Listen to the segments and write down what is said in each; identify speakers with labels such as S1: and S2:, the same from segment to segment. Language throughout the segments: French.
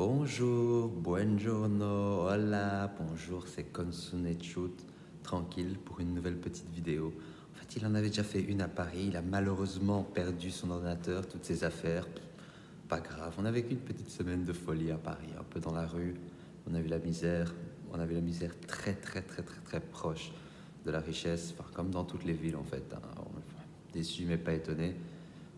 S1: Bonjour, buongiorno, hola, bonjour, c'est Konsune Chut, tranquille pour une nouvelle petite vidéo. En fait, il en avait déjà fait une à Paris, il a malheureusement perdu son ordinateur, toutes ses affaires. Pas grave, on a vécu une petite semaine de folie à Paris, un peu dans la rue, on a vu la misère, très très très très très proche de la richesse, enfin comme dans toutes les villes en fait, hein. Déçu mais pas étonné.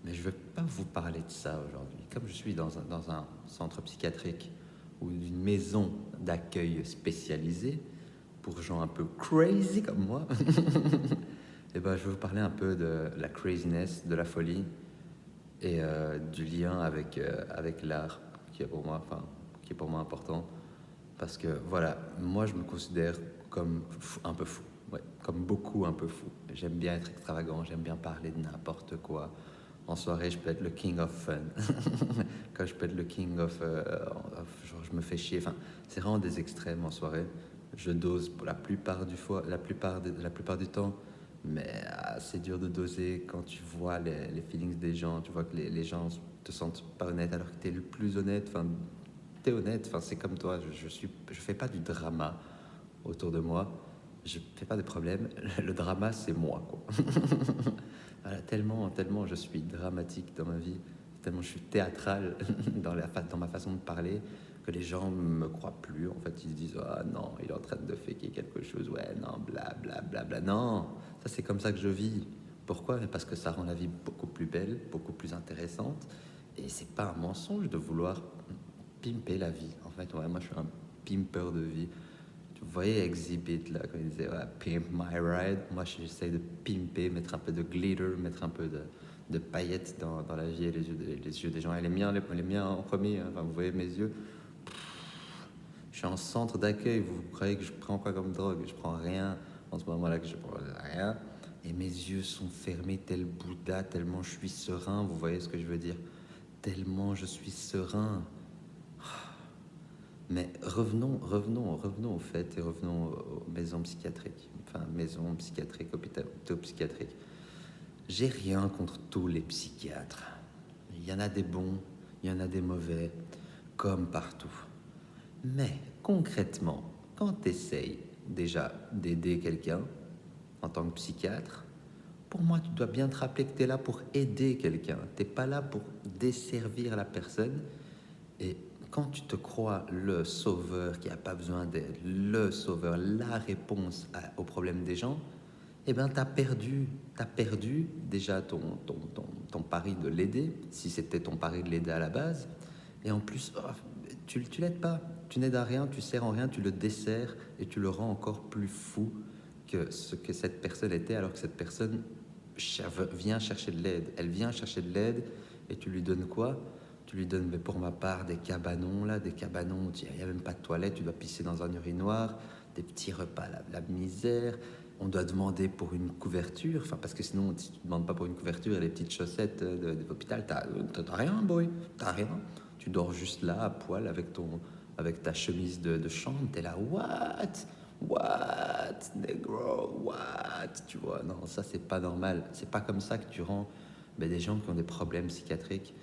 S1: Mais je ne vais pas vous parler de ça aujourd'hui. Comme je suis dans un centre psychiatrique ou une maison d'accueil spécialisée pour gens un peu crazy comme moi, et ben, je vais vous parler un peu de la craziness, de la folie et du lien avec l'art qui est pour moi important. Parce que voilà, moi je me considère comme un peu fou, ouais, comme beaucoup un peu fou. J'aime bien être extravagant, j'aime bien parler de n'importe quoi. En soirée, je peux être le king of fun. Quand je peux être le king genre je me fais chier. Enfin, c'est vraiment des extrêmes en soirée. Je dose pour la plupart la plupart du temps, mais c'est dur de doser quand tu vois les feelings des gens. Tu vois que les gens te sentent pas honnête alors que tu es le plus honnête. Enfin, t'es honnête. Enfin, c'est comme toi. Je fais pas du drama autour de moi. Je fais pas de problème. Le drama, c'est moi, quoi. Voilà, tellement je suis dramatique dans ma vie, tellement je suis théâtral dans ma façon de parler, que les gens me croient plus. En fait, ils se disent ah non, il est en train de faker quelque chose. Ouais, non, bla bla bla bla. Non, ça c'est comme ça que je vis. Pourquoi? Parce que ça rend la vie beaucoup plus belle, beaucoup plus intéressante. Et c'est pas un mensonge de vouloir pimper la vie. En fait, ouais, moi je suis un pimper de vie. Vous voyez Exhibit là, quand il disait ouais, Pimp My Ride. Moi j'essaie de pimper, mettre un peu de glitter, mettre un peu de paillettes dans la vie et les yeux des gens. Et les miens en premier, hein. Enfin, vous voyez mes yeux. Je suis en centre d'accueil, vous croyez que je prends quoi comme drogue? Je prends rien en ce moment-là, que je prends rien. Et mes yeux sont fermés tel Bouddha, tellement je suis serein, vous voyez ce que je veux dire? Tellement je suis serein. Mais revenons au fait et revenons aux maisons psychiatriques. Enfin, maisons psychiatriques, hôpitaux psychiatriques. J'ai rien contre tous les psychiatres. Il y en a des bons, il y en a des mauvais, comme partout. Mais concrètement, quand tu essayes déjà d'aider quelqu'un en tant que psychiatre, pour moi, tu dois bien te rappeler que tu es là pour aider quelqu'un. Tu n'es pas là pour desservir la personne. Et quand tu te crois le sauveur qui n'a pas besoin d'aide, le sauveur, la réponse aux problèmes des gens, eh bien, t'as perdu déjà ton pari de l'aider, si c'était ton pari de l'aider à la base. Et en plus, oh, tu l'aides pas, tu n'aides à rien, tu sers en rien, tu le desserres et tu le rends encore plus fou que ce que cette personne était, alors que cette personne vient chercher de l'aide. Elle vient chercher de l'aide et tu lui donnes quoi? Tu lui donnes, mais pour ma part, des cabanons, là, des cabanons où il n'y a même pas de toilette, tu dois pisser dans un urinoir, des petits repas, la misère. On doit demander pour une couverture, enfin, parce que sinon, si tu ne demandes pas pour une couverture et les petites chaussettes de l'hôpital, t'as rien, boy, t'as rien. Tu dors juste là, à poil, avec ta chemise de chambre, t'es là, what? What, negro, what? Tu vois, non, ça c'est pas normal. C'est pas comme ça que tu rends des gens qui ont des problèmes psychiatriques,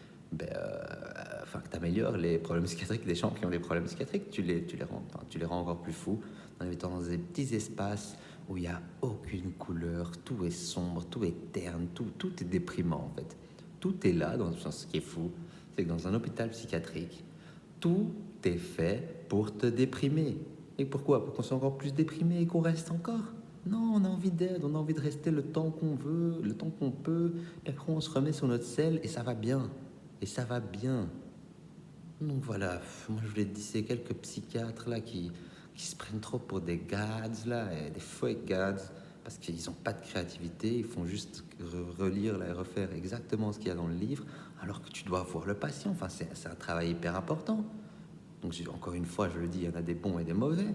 S1: enfin que tu améliores les problèmes psychiatriques des gens qui ont des problèmes psychiatriques, tu les rends encore plus fous en les mettant dans des petits espaces où il n'y a aucune couleur, tout est sombre, tout est terne, tout est déprimant en fait. Tout est là, ce qui est fou, c'est que dans un hôpital psychiatrique, tout est fait pour te déprimer. Et pourquoi? Pour qu'on soit encore plus déprimé et qu'on reste encore. Non, on a envie d'aide, on a envie de rester le temps qu'on veut, le temps qu'on peut. Et après, on se remet sur notre selle et ça va bien. Et ça va bien. Donc voilà, moi je voulais te dire, c'est quelques psychiatres là qui se prennent trop pour des gads là, et des fake gads, parce qu'ils n'ont pas de créativité, ils font juste relire là, et refaire exactement ce qu'il y a dans le livre, alors que tu dois voir le patient. Enfin, c'est un travail hyper important. Donc encore une fois, je le dis, il y en a des bons et des mauvais.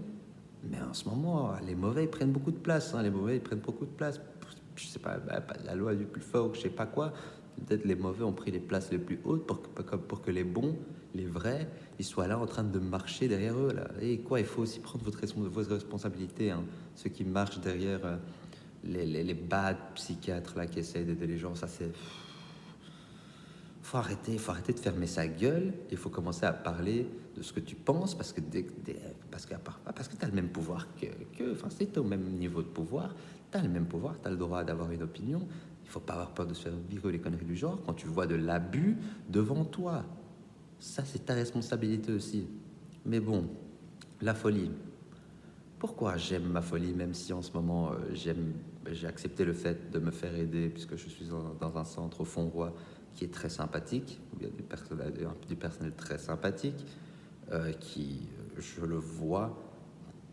S1: Mais en ce moment, les mauvais ils prennent beaucoup de place. Hein, les mauvais ils prennent beaucoup de place. Je sais pas, la loi du plus fort, je sais pas quoi. Peut-être les mauvais ont pris les places les plus hautes pour que les bons, les vrais, ils soient là en train de marcher derrière eux. Là. Et quoi, il faut aussi prendre vos responsabilités. Hein. Ceux qui marchent derrière les bad psychiatres là, qui essayent d'aider les gens, ça c'est... il faut arrêter de fermer sa gueule. Il faut commencer à parler de ce que tu penses parce que parce que tu as le même pouvoir enfin, si tu es au même niveau de pouvoir, tu as le même pouvoir, tu as le droit d'avoir une opinion. Il faut pas avoir peur de se faire virer les conneries du genre quand tu vois de l'abus devant toi. Ça, c'est ta responsabilité aussi. Mais bon, la folie. Pourquoi j'aime ma folie, même si en ce moment j'ai accepté le fait de me faire aider puisque je suis dans un centre au Fond-Roi qui est très sympathique, où il y a du personnel très sympathique qui, je le vois,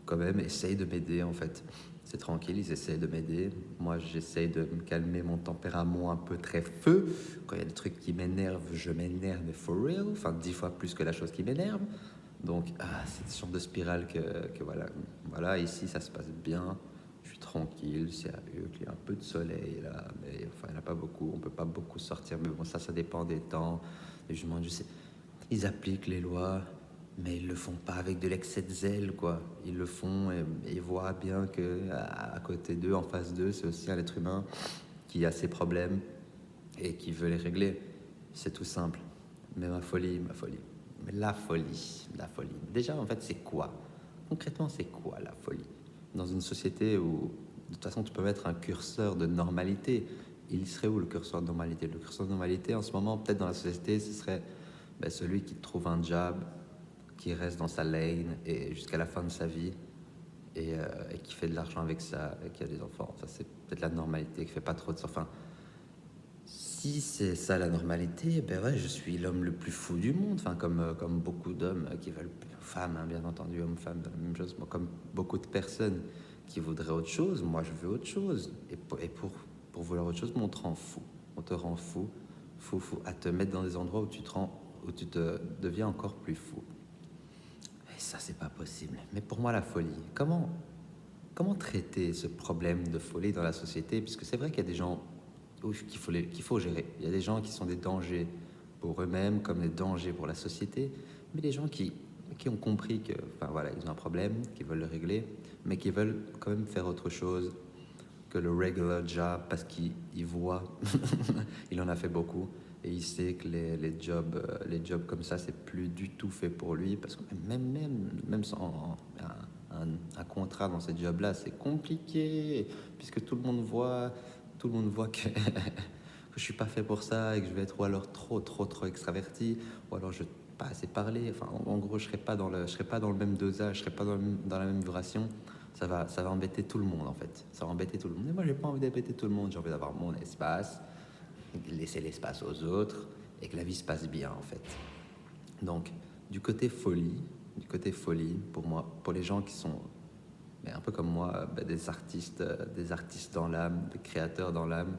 S1: quand même essaye de m'aider en fait. C'est tranquille, ils essayent de m'aider. Moi, j'essaye de me calmer mon tempérament un peu très feu. Quand il y a des trucs qui m'énervent, je m'énerve, mais for real, enfin 10 fois plus que la chose qui m'énerve. Donc, c'est ce genre de spirale que voilà. Voilà, ici, ça se passe bien. Je suis tranquille, sérieux, il y a un peu de soleil là, mais enfin, il n'y en a pas beaucoup. On peut pas beaucoup sortir, mais bon, ça dépend des temps. Et je sais, ils appliquent les lois, mais ils le font pas avec de l'excès de zèle, quoi. Ils le font et ils voient bien que à côté d'eux, en face d'eux, c'est aussi un être humain qui a ses problèmes et qui veut les régler. C'est tout simple. Mais ma folie. Mais la folie, la folie. Déjà, en fait, c'est quoi? Concrètement, c'est quoi la folie? Dans une société où, de toute façon, tu peux mettre un curseur de normalité. Il serait où le curseur de normalité? Le curseur de normalité, en ce moment, peut-être dans la société, ce serait celui qui trouve un job, qui reste dans sa lane et jusqu'à la fin de sa vie et qui fait de l'argent avec ça, et qui a des enfants. Ça, c'est peut-être la normalité, qui fait pas trop de... Enfin, si c'est ça la normalité, ben ouais, je suis l'homme le plus fou du monde. Enfin, comme beaucoup d'hommes qui veulent, femmes, hein, bien entendu, hommes-femmes, la même chose. Moi, comme beaucoup de personnes qui voudraient autre chose, moi, je veux autre chose. Pour vouloir autre chose, on te rend fou. On te rend fou, fou, à te mettre dans des endroits où tu te deviens encore plus fou. Et ça, c'est pas possible. Mais pour moi, la folie, comment traiter ce problème de folie dans la société? Puisque c'est vrai qu'il y a des gens qu'il faut gérer. Il y a des gens qui sont des dangers pour eux-mêmes comme des dangers pour la société, mais des gens qui ont compris que, enfin voilà, ils ont un problème, qu'ils veulent le régler, mais qui veulent quand même faire autre chose que le regular job parce qu'il voit, il en a fait beaucoup et il sait que les jobs comme ça, c'est plus du tout fait pour lui parce que même sans un contrat dans ces jobs-là, c'est compliqué puisque tout le monde voit que, que je suis pas fait pour ça et que je vais être ou alors trop extraverti ou alors je pas assez parler. Enfin, en gros, je serai pas dans le même dosage, je serai pas dans la même vibration. Ça va embêter tout le monde en fait. Ça va embêter tout le monde. Et moi, j'ai pas envie d'embêter tout le monde. J'ai envie d'avoir mon espace, laisser l'espace aux autres et que la vie se passe bien en fait. Donc, du côté folie, pour moi, pour les gens qui sont mais un peu comme moi, des artistes dans l'âme, des créateurs dans l'âme,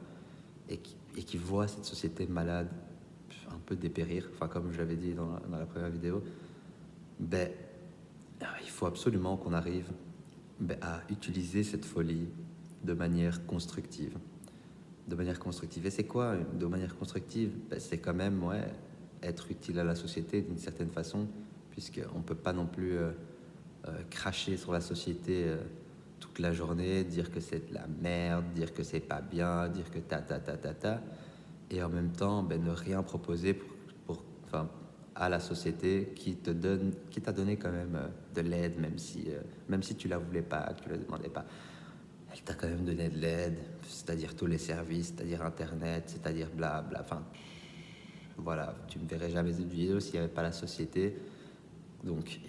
S1: et qui voient cette société malade un peu dépérir, enfin comme je l'avais dit dans la première vidéo, ben, il faut absolument qu'on arrive à utiliser cette folie de manière constructive. De manière constructive. Et c'est quoi de manière constructive? C'est quand même être utile à la société d'une certaine façon, puisqu'on ne peut pas non plus cracher sur la société toute la journée, dire que c'est de la merde, dire que c'est pas bien, dire que ta, et en même temps ne rien proposer enfin, à la société qui t'a donné quand même de l'aide, même si tu la voulais pas, que tu la demandais pas. Elle t'a quand même donné de l'aide, c'est-à-dire tous les services, c'est-à-dire Internet, c'est-à-dire blabla. Enfin, voilà, tu ne verrais jamais cette vidéo s'il n'y avait pas la société. Donc,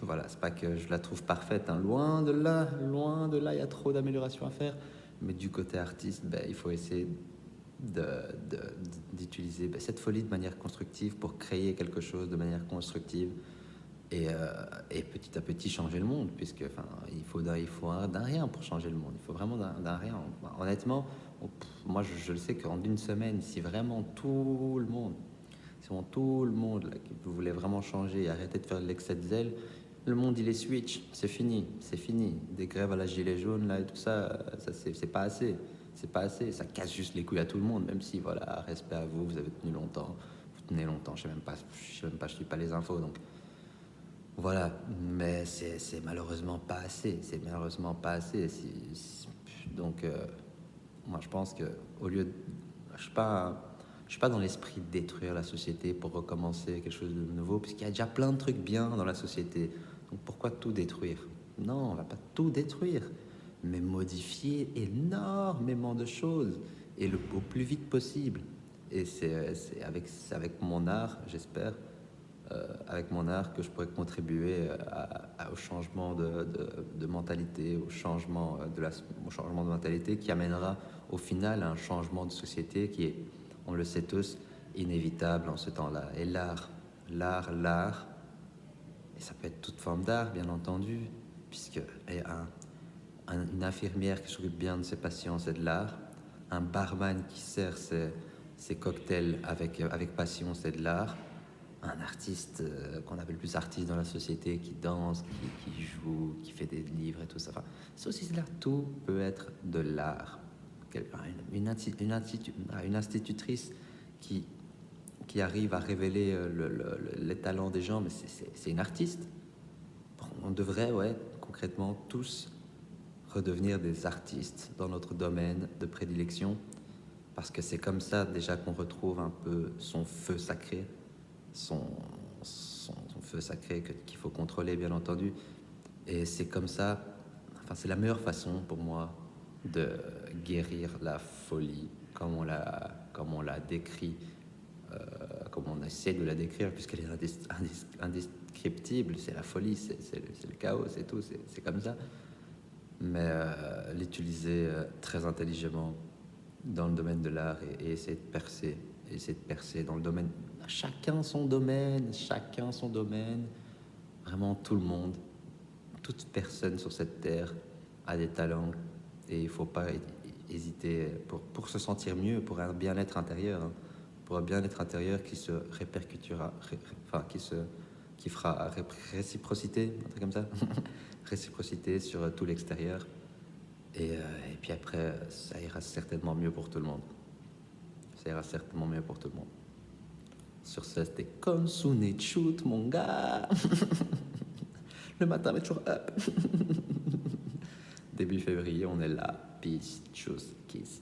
S1: voilà, c'est pas que je la trouve parfaite, hein. Loin de là, il y a trop d'améliorations à faire. Mais du côté artiste, il faut essayer d'utiliser cette folie de manière constructive pour créer quelque chose de manière constructive et petit à petit changer le monde, puisque il faut d'un rien pour changer le monde. Il faut vraiment d'un rien. Honnêtement, moi je le sais qu'en une semaine, si vraiment tout le monde, là, qui voulait vraiment changer et arrêter de faire de l'excès de zèle, le monde il est switch, c'est fini. Des grèves à la gilet jaune là et tout ça, c'est pas assez. C'est pas assez, ça casse juste les couilles à tout le monde, même si voilà, respect à vous, vous avez tenu longtemps, vous tenez longtemps, je suis pas les infos, donc voilà, mais c'est malheureusement pas assez, donc moi je pense que au lieu de, je sais pas, Je suis pas dans l'esprit de détruire la société pour recommencer quelque chose de nouveau, puisqu'il y a déjà plein de trucs bien dans la société. Donc pourquoi tout détruire? Non, on va pas tout détruire, mais modifier énormément de choses et au plus vite possible. Et c'est avec mon art, j'espère, avec mon art que je pourrais contribuer au changement de mentalité, au changement de mentalité qui amènera au final à un changement de société qui est, on le sait tous, inévitable en ce temps-là. Et l'art, et ça peut être toute forme d'art, bien entendu, puisque une infirmière qui s'occupe bien de ses patients, c'est de l'art. Un barman qui sert ses cocktails avec passion, c'est de l'art. Un artiste qu'on appelle plus artiste dans la société, qui danse, qui joue, qui fait des livres et tout ça. Enfin, c'est aussi de l'art. Tout peut être de l'art. Une institutrice qui arrive à révéler les talents des gens, mais c'est une artiste. Bon, on devrait, ouais, concrètement, tous redevenir des artistes dans notre domaine de prédilection, parce que c'est comme ça déjà qu'on retrouve un peu son feu sacré, son feu sacré qu'il faut contrôler, bien entendu. Et c'est comme ça, enfin, c'est la meilleure façon pour moi de guérir la folie, comme on l'a décrit, comme on essaie de la décrire, puisqu'elle est indescriptible. C'est la folie, c'est le chaos, c'est tout, c'est comme ça. Mais l'utiliser très intelligemment dans le domaine de l'art et essayer de percer dans le domaine. Chacun son domaine, vraiment tout le monde, toute personne sur cette terre a des talents et il ne faut pas hésiter pour se sentir mieux, pour un bien-être intérieur, hein, pour un bien-être intérieur qui se répercutera, qui fera réciprocité, un truc comme ça, réciprocité sur tout l'extérieur. Et puis après, ça ira certainement mieux pour tout le monde. Ça ira certainement mieux pour tout le monde. Sur ce, c'était Konsune Shoot, mon gars. Le matin, mais toujours up. Début février, on est là. Peace, tchuss, kiss.